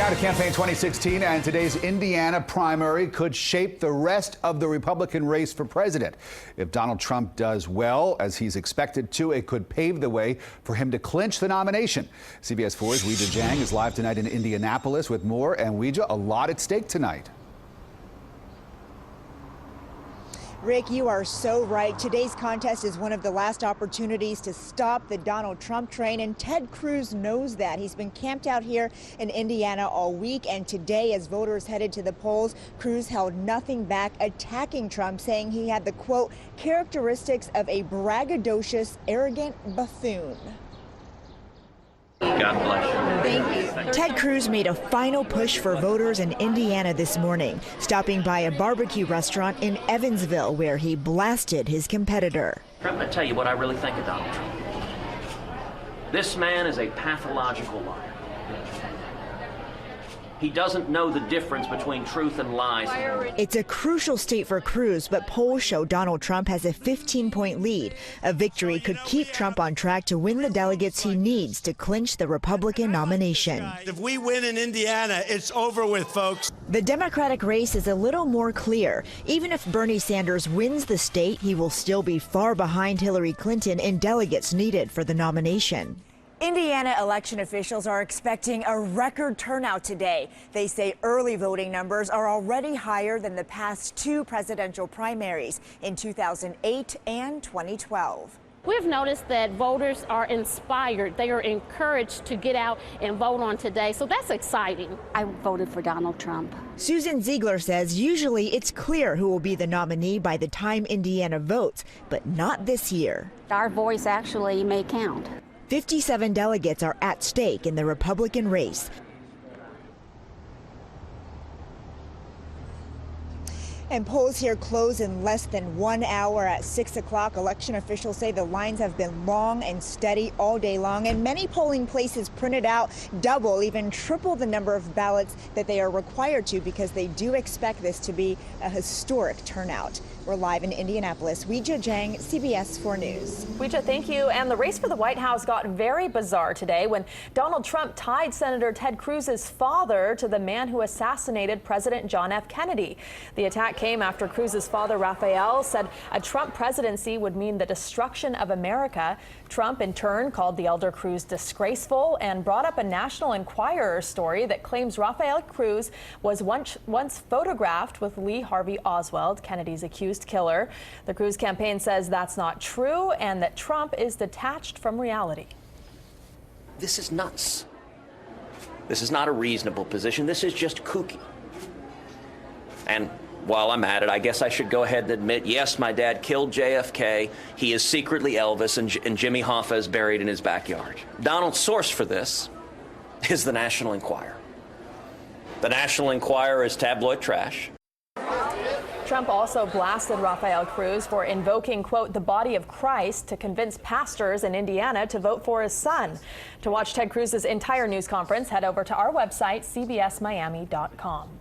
Now to campaign 2016, and today's Indiana primary could shape the rest of the Republican race for president. If Donald Trump does well, as he's expected to, it could pave the way for him to clinch the nomination. CBS 4's Weijia Jiang is live tonight in Indianapolis with more. And Weijia, a lot at stake tonight. Rick, you are so right. Today's contest is one of the last opportunities to stop the Donald Trump train, and Ted Cruz knows that. He's been camped out here in Indiana all week, and today, as voters headed to the polls, Cruz held nothing back, attacking Trump, saying he had the, quote, characteristics of a braggadocious, arrogant buffoon. God bless you. Thank you. Ted Cruz made a final push for voters in Indiana this morning, stopping by a barbecue restaurant in Evansville where he blasted his competitor. I'm going to tell you what I really think of Donald Trump. This man is a pathological liar. He doesn't know the difference between truth and lies. It's a crucial state for Cruz, but polls show Donald Trump has a 15-point lead. A victory could keep Trump on track to win the delegates he needs to clinch the Republican nomination. If we win in Indiana, it's over with, folks. The Democratic race is a little more clear. Even if Bernie Sanders wins the state, he will still be far behind Hillary Clinton in delegates needed for the nomination. Indiana election officials are expecting a record turnout today. They say early voting numbers are already higher than the past two presidential primaries in 2008 and 2012. We've noticed that voters are inspired. They are encouraged to get out and vote on today, so that's exciting. I voted for Donald Trump. Susan Ziegler says usually it's clear who will be the nominee by the time Indiana votes, but not this year. Our voice actually may count. 57 delegates are at stake in the Republican race. And polls here close in less than 1 hour at 6 o'clock. Election officials say the lines have been long and steady all day long, and many polling places printed out double, even triple the number of ballots that they are required to, because they do expect this to be a historic turnout. We're live in Indianapolis. Weijia Jiang, CBS 4 News. Weijia, thank you. And the race for the White House got very bizarre today when Donald Trump tied Senator Ted Cruz's father to the man who assassinated President John F. Kennedy. The attack came after Cruz's father, Raphael, said a Trump presidency would mean the destruction of America. Trump, in turn, called the elder Cruz disgraceful and brought up a National Enquirer story that claims Raphael Cruz was once photographed with Lee Harvey Oswald, Kennedy's accused killer. The Cruz campaign says that's not true and that Trump is detached from reality. This is nuts. This is not a reasonable position. This is just kooky. And while I'm at it, I guess I should go ahead and admit, yes, my dad killed JFK. He is secretly Elvis, and Jimmy Hoffa is buried in his backyard. Donald's source for this is the National Enquirer. The National Enquirer is tabloid trash. Trump also blasted Raphael Cruz for invoking, quote, the body of Christ to convince pastors in Indiana to vote for his son. To watch Ted Cruz's entire news conference, head over to our website, cbsmiami.com.